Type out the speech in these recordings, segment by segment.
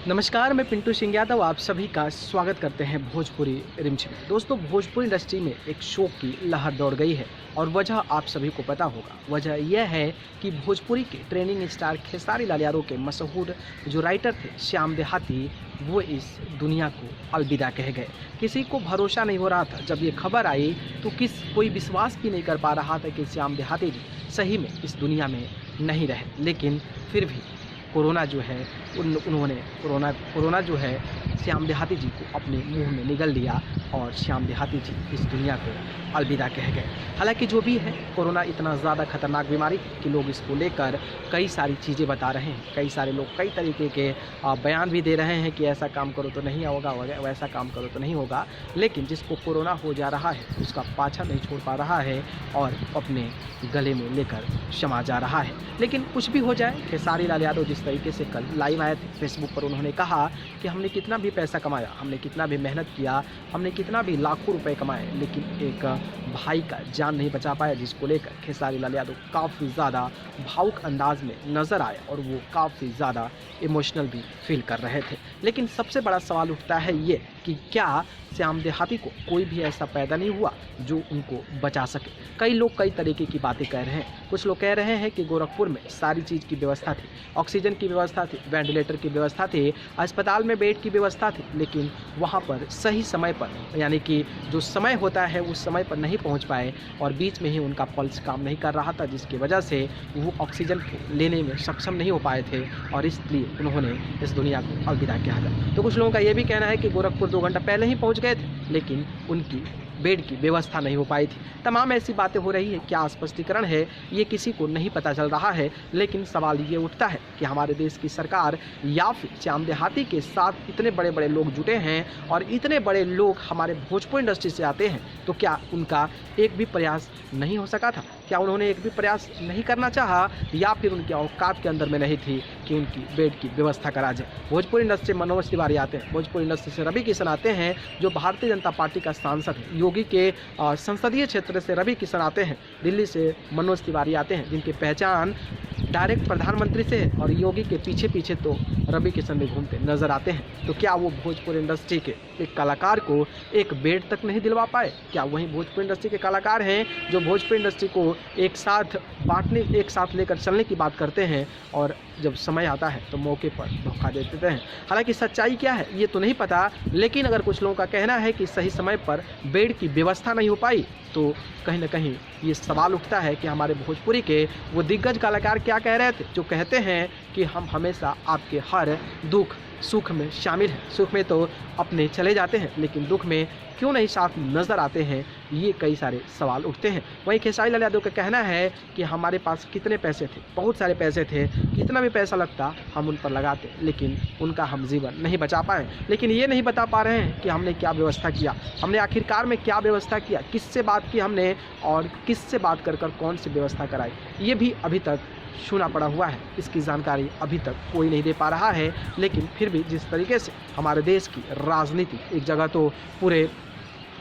नमस्कार, मैं पिंटू सिंह यादव आप सभी का स्वागत करते हैं भोजपुरी रिमझिम। दोस्तों, भोजपुरी इंडस्ट्री में एक शोक की लहर दौड़ गई है और वजह आप सभी को पता होगा। वजह यह है कि भोजपुरी के ट्रेनिंग स्टार खेसारी लाल यादव के मशहूर जो राइटर थे श्याम देहाती, वो इस दुनिया को अलविदा कह गए। किसी को भरोसा नहीं हो रहा था। जब ये खबर आई तो कोई विश्वास भी नहीं कर पा रहा था कि श्याम देहाती जी सही में इस दुनिया में नहीं रहे। लेकिन फिर भी कोरोना जो है उन्होंने कोरोना जो है श्याम देहाती जी को अपने मुंह में निगल लिया और श्याम देहाती जी इस दुनिया को अलविदा कह गए। हालांकि जो भी है, कोरोना इतना ज़्यादा खतरनाक बीमारी है कि लोग इसको लेकर कई सारी चीज़ें बता रहे हैं। कई सारे लोग कई तरीके के बयान भी दे रहे हैं कि ऐसा काम करो तो नहीं होगा, वैसा काम करो तो नहीं होगा। लेकिन जिसको कोरोना हो जा रहा है उसका पाछा नहीं छोड़ पा रहा है और अपने गले में लेकर क्षमा जा रहा है। लेकिन कुछ भी हो जाए, खेसारी लाल यादव जिस तरीके से कल लाइव आए थे फेसबुक पर, उन्होंने कहा कि हमने कितना भी पैसा कमाया, हमने कितना भी मेहनत किया, हमने कितना भी लाखों रुपए कमाए, लेकिन एक भाई का जान नहीं बचा पाया, जिसको लेकर खेसारी लाल यादव काफ़ी ज़्यादा भावुक अंदाज में नज़र आए और वो काफ़ी ज़्यादा इमोशनल भी फील कर रहे थे। लेकिन सबसे बड़ा सवाल उठता है ये कि क्या श्याम देहाती को कोई भी ऐसा पैदा नहीं हुआ जो उनको बचा सके। कई लोग कई तरीके की बातें कह रहे हैं। कुछ लोग कह रहे हैं कि गोरखपुर में सारी चीज़ की व्यवस्था थी, ऑक्सीजन की व्यवस्था थी, वेंटिलेटर की व्यवस्था थी, अस्पताल में बेड की व्यवस्था थी, लेकिन वहाँ पर सही समय पर, यानी कि जो समय होता है उस समय पर नहीं पहुँच पाए और बीच में ही उनका पल्स काम नहीं कर रहा था, जिसकी वजह से वो ऑक्सीजन को लेने में सक्षम नहीं हो पाए थे और इसलिए उन्होंने इस दुनिया को अलविदा किया था। तो कुछ लोगों का ये भी कहना है कि गोरखपुर 2 घंटा पहले ही पहुँच गए थे, लेकिन उनकी बेड की व्यवस्था नहीं हो पाई थी। तमाम ऐसी बातें हो रही है। क्या स्पष्टीकरण है ये किसी को नहीं पता चल रहा है। लेकिन सवाल ये उठता है कि हमारे देश की सरकार या फिर श्याम देहाती के साथ इतने बड़े बड़े लोग जुटे हैं और इतने बड़े लोग हमारे भोजपुरी इंडस्ट्री से आते हैं, तो क्या उनका एक भी प्रयास नहीं हो सका था? क्या उन्होंने एक भी प्रयास नहीं करना चाहा या फिर उनकी औकात के अंदर में नहीं थी कि उनकी बेड की व्यवस्था करा जाए? भोजपुरी इंडस्ट्री से मनोज तिवारी आते हैं, भोजपुरी इंडस्ट्री से रवि किशन आते हैं जो भारतीय जनता पार्टी का सांसद है, योगी के संसदीय क्षेत्र से रवि किशन आते हैं, दिल्ली से मनोज तिवारी आते हैं जिनकी पहचान डायरेक्ट प्रधानमंत्री से है और योगी के पीछे पीछे तो रवि किशन भी घूमते नजर आते हैं। तो क्या वो भोजपुरी इंडस्ट्री के एक कलाकार को एक बेड तक नहीं दिलवा पाए? क्या वहीं भोजपुरी इंडस्ट्री के कलाकार हैं जो भोजपुरी इंडस्ट्री को एक साथ बांटने, एक साथ लेकर चलने की बात करते हैं और जब समय आता है तो मौके पर धोखा दे देते हैं? हालांकि सच्चाई क्या है ये तो नहीं पता, लेकिन अगर कुछ लोगों का कहना है कि सही समय पर बेड की व्यवस्था नहीं हो पाई, तो कहीं ना कहीं ये सवाल उठता है कि हमारे भोजपुरी के वो दिग्गज कलाकार क्या कह रहे थे, जो कहते हैं कि हम हमेशा आपके हर दुख सुख में शामिल हैं। सुख में तो अपने चले जाते हैं, लेकिन दुख में क्यों नहीं साथ नज़र आते हैं? ये कई सारे सवाल उठते हैं। वहीं खेसारी लाल यादव का कहना है कि हमारे पास कितने पैसे थे, बहुत सारे पैसे थे, कितना भी पैसा लगता हम उन पर लगाते, लेकिन उनका हम जीवन नहीं बचा पाए। लेकिन ये नहीं बता पा रहे हैं कि हमने क्या व्यवस्था किया, हमने आखिरकार में क्या व्यवस्था किया, किससे बात की हमने और किससे बात कर कौन सी व्यवस्था कराई, ये भी अभी तक छूना पड़ा हुआ है। इसकी जानकारी अभी तक कोई नहीं दे पा रहा है। लेकिन फिर भी जिस तरीके से हमारे देश की राजनीति एक जगह तो पूरे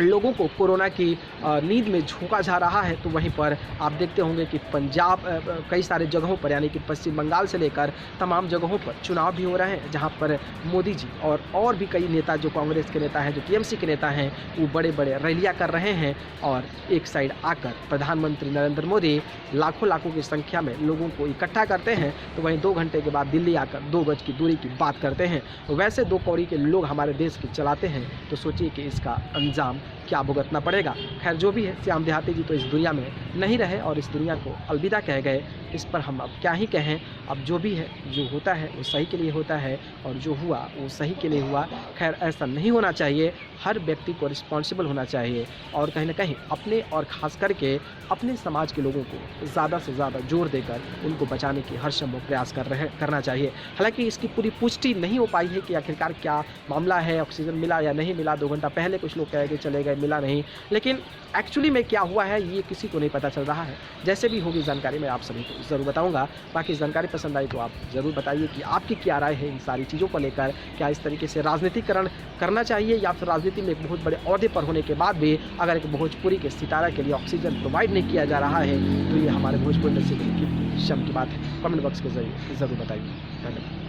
लोगों को कोरोना की नींद में झोंका जा रहा है, तो वहीं पर आप देखते होंगे कि पंजाब कई सारे जगहों पर, यानी कि पश्चिम बंगाल से लेकर तमाम जगहों पर चुनाव भी हो रहे हैं, जहां पर मोदी जी और भी कई नेता जो कांग्रेस के नेता हैं, जो टीएमसी के नेता हैं, वो बड़े बड़े रैलियां कर रहे हैं और एक साइड आकर प्रधानमंत्री नरेंद्र मोदी लाखों की संख्या में लोगों को इकट्ठा करते हैं, तो वहीं 2 घंटे के बाद दिल्ली आकर 2 गज की दूरी की बात करते हैं। वैसे 2 कौड़ी के लोग हमारे देश की चलाते हैं, तो सोचिए कि इसका अंजाम क्या भुगतना पड़ेगा। खैर जो भी है, श्याम देहाती जी तो इस दुनिया में नहीं रहे और इस दुनिया को अलविदा कह गए। इस पर हम अब क्या ही कहें। अब जो भी है, जो होता है वो सही के लिए होता है और जो हुआ वो सही के लिए हुआ। खैर ऐसा नहीं होना चाहिए। हर व्यक्ति को रिस्पॉन्सिबल होना चाहिए और कहीं ना कहीं अपने और ख़ास करके अपने समाज के लोगों को ज़्यादा से ज़्यादा जोर देकर उनको बचाने की हर संभव प्रयास करना चाहिए। हालांकि इसकी पूरी पुष्टि नहीं हो पाई है कि आखिरकार क्या मामला है, ऑक्सीजन मिला या नहीं मिला। 2 घंटा पहले कुछ लोग कह के चले गए, मिला नहीं, लेकिन एक्चुअली में क्या हुआ है ये किसी को नहीं पता चल रहा है। जैसे भी होगी जानकारी मैं आप सभी को ज़रूर बताऊंगा। बाकी जानकारी पसंद आई तो आप ज़रूर बताइए कि आपकी क्या राय है इन सारी चीज़ों को लेकर। क्या इस तरीके से राजनीतिकरण करना चाहिए या फिर राजनीति में एक बहुत बड़े ओहदे पर होने के बाद भी अगर एक भोजपुरी के सितारा के लिए ऑक्सीजन प्रोवाइड नहीं किया जा रहा है, तो ये हमारे भोजपुरी इंडस्ट्री की शर्म की बात है। कमेंट बॉक्स के जरिए ज़रूर बताइए। धन्यवाद।